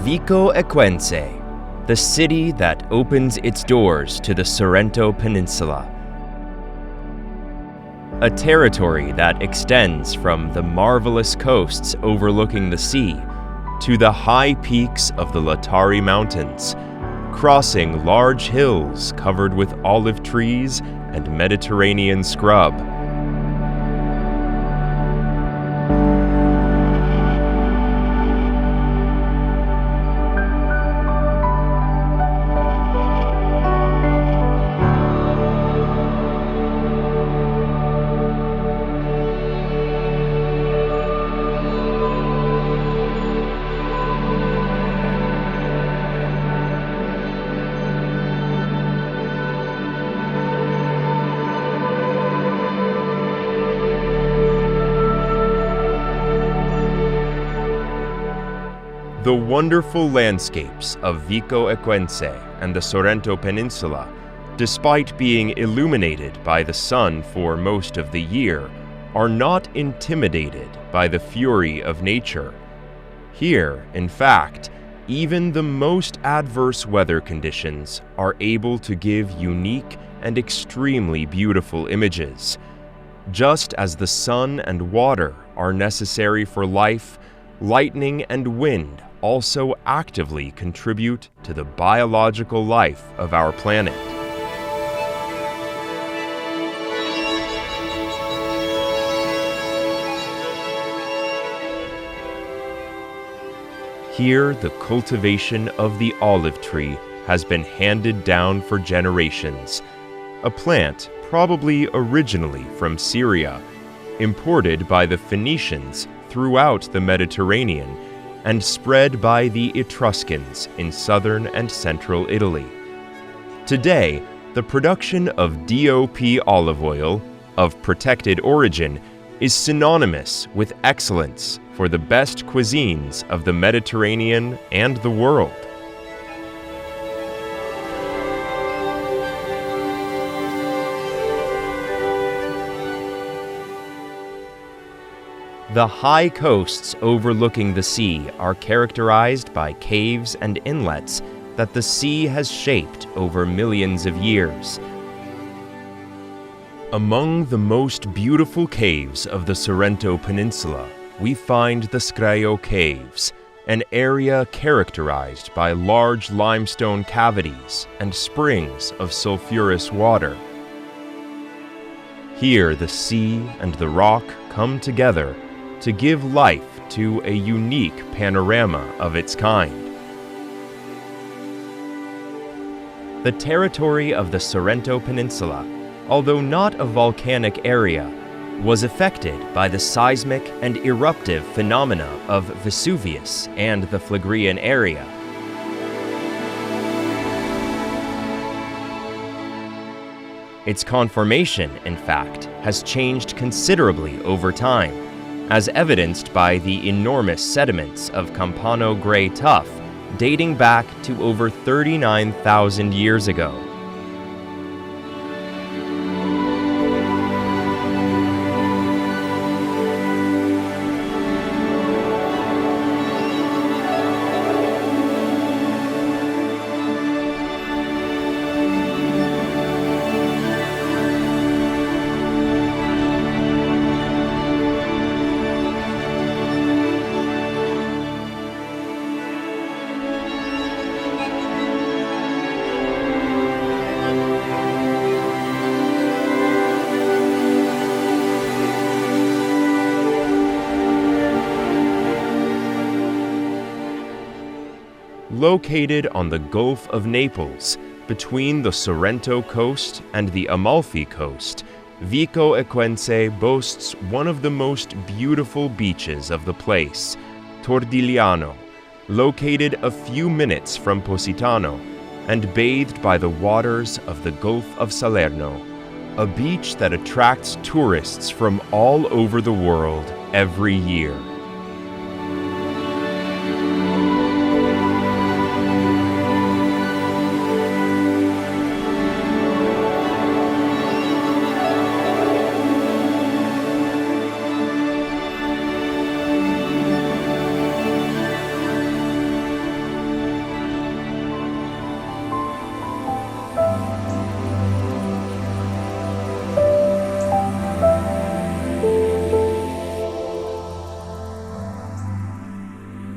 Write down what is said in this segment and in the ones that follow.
VICO EQUENSE, the city that opens its doors to the Sorrento Peninsula. A territory that extends from the marvelous coasts overlooking the sea to the high peaks of the Latari Mountains, crossing large hills covered with olive trees and Mediterranean scrub. The wonderful landscapes of VICO EQUENSE and the Sorrento Peninsula, despite being illuminated by the sun for most of the year, are not intimidated by the fury of nature. Here, in fact, even the most adverse weather conditions are able to give unique and extremely beautiful images. Just as the sun and water are necessary for life, lightning and wind also actively contribute to the biological life of our planet. Here, the cultivation of the olive tree has been handed down for generations, a plant probably originally from Syria, imported by the Phoenicians throughout the Mediterranean, and spread by the Etruscans in southern and central Italy. Today, the production of DOP olive oil, of protected origin, is synonymous with excellence for the best cuisines of the Mediterranean and the world. The high coasts overlooking the sea are characterized by caves and inlets that the sea has shaped over millions of years. Among the most beautiful caves of the Sorrento Peninsula, we find the Scraio Caves, an area characterized by large limestone cavities and springs of sulfurous water. Here, the sea and the rock come together to give life to a unique panorama of its kind. The territory of the Sorrento Peninsula, although not a volcanic area, was affected by the seismic and eruptive phenomena of Vesuvius and the Phlegrean area. Its conformation, in fact, has changed considerably over time, as evidenced by the enormous sediments of Campano gray tuff dating back to over 39,000 years ago. Located on the Gulf of Naples, between the Sorrento coast and the Amalfi coast, VICO EQUENSE boasts one of the most beautiful beaches of the place, Tordigliano, located a few minutes from Positano and bathed by the waters of the Gulf of Salerno, a beach that attracts tourists from all over the world every year.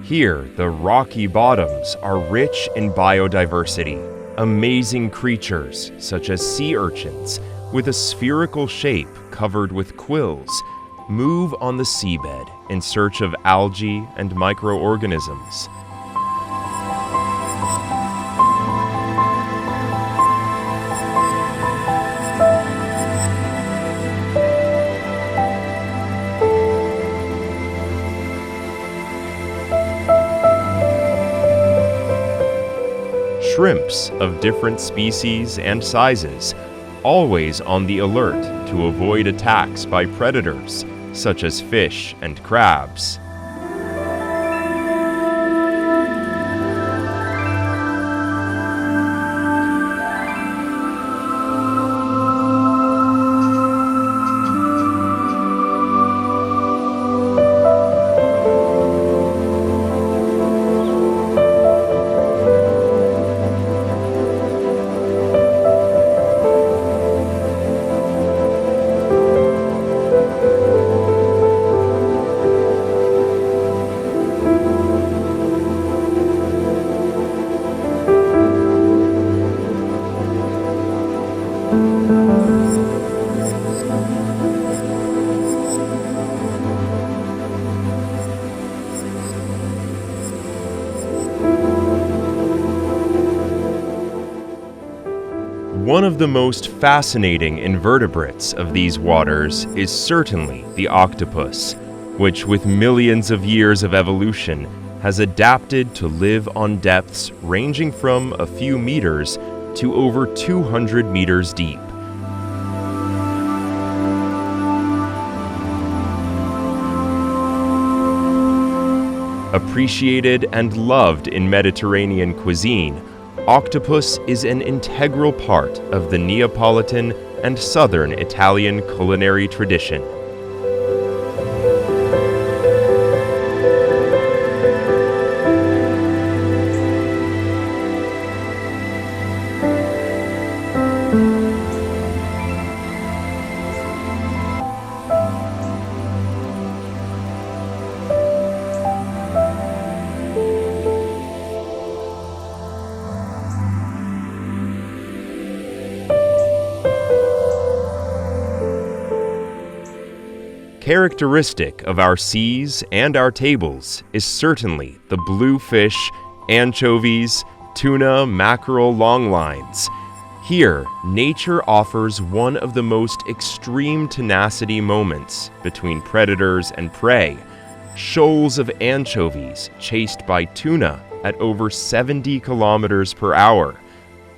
Here, the rocky bottoms are rich in biodiversity. Amazing creatures, such as sea urchins, with a spherical shape covered with quills, move on the seabed in search of algae and microorganisms. Shrimps of different species and sizes, always on the alert to avoid attacks by predators, such as fish and crabs. One of the most fascinating invertebrates of these waters is certainly the octopus, which with millions of years of evolution has adapted to live on depths ranging from a few meters to over 200 meters deep. Appreciated and loved in Mediterranean cuisine, octopus is an integral part of the Neapolitan and southern Italian culinary tradition. Characteristic of our seas and our tables is certainly the blue fish, anchovies, tuna, mackerel longlines. Here, nature offers one of the most extreme tenacity moments between predators and prey. Shoals of anchovies chased by tuna at over 70 kilometers per hour,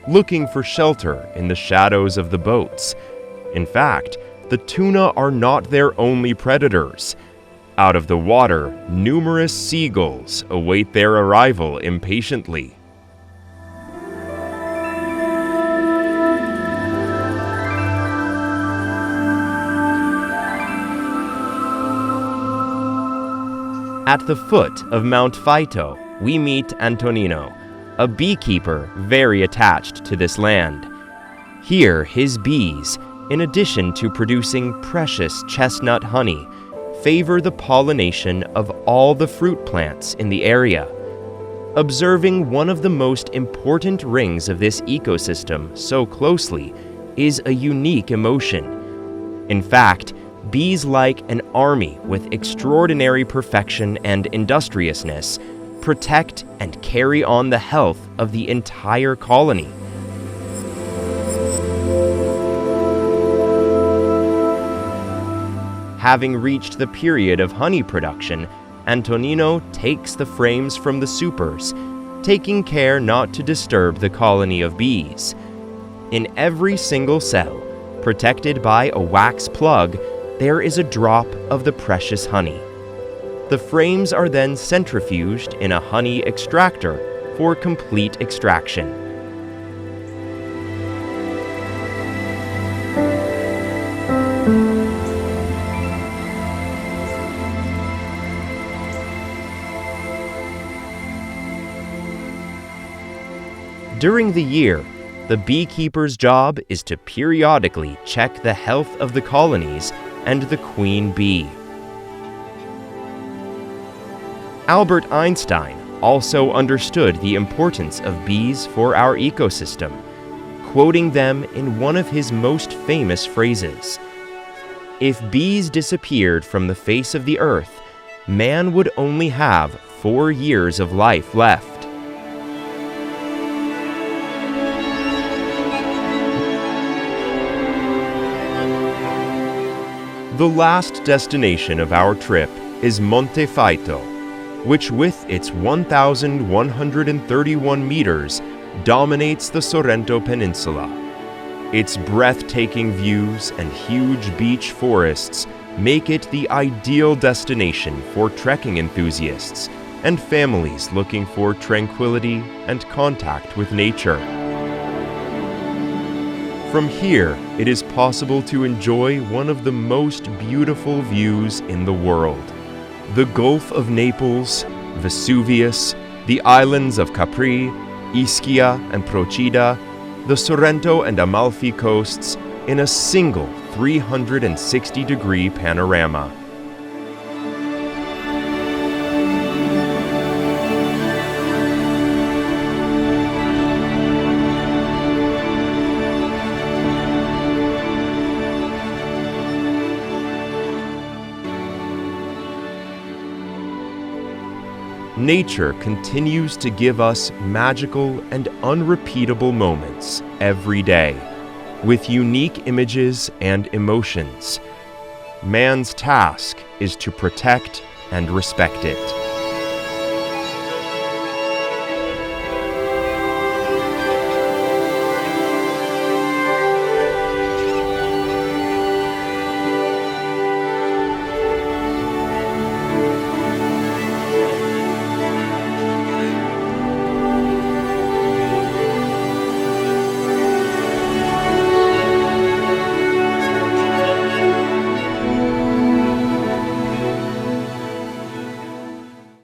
looking for shelter in the shadows of the boats. In fact, the tuna are not their only predators. Out of the water, numerous seagulls await their arrival impatiently. At the foot of Mount Phaeto, we meet Antonino, a beekeeper very attached to this land. Here, his bees, in addition to producing precious chestnut honey, favor the pollination of all the fruit plants in the area. Observing one of the most important rings of this ecosystem so closely is a unique emotion. In fact, bees, like an army with extraordinary perfection and industriousness, protect and carry on the health of the entire colony. Having reached the period of honey production, Antonino takes the frames from the supers, taking care not to disturb the colony of bees. In every single cell, protected by a wax plug, there is a drop of the precious honey. The frames are then centrifuged in a honey extractor for complete extraction. During the year, the beekeeper's job is to periodically check the health of the colonies and the queen bee. Albert Einstein also understood the importance of bees for our ecosystem, quoting them in one of his most famous phrases: "If bees disappeared from the face of the earth, man would only have 4 years of life left." The last destination of our trip is Monte Faito, which with its 1,131 meters dominates the Sorrento Peninsula. Its breathtaking views and huge beech forests make it the ideal destination for trekking enthusiasts and families looking for tranquility and contact with nature. From here, it is possible to enjoy one of the most beautiful views in the world: the Gulf of Naples, Vesuvius, the islands of Capri, Ischia and Procida, the Sorrento and Amalfi coasts in a single 360-degree panorama. Nature continues to give us magical and unrepeatable moments every day, with unique images and emotions. Man's task is to protect and respect it.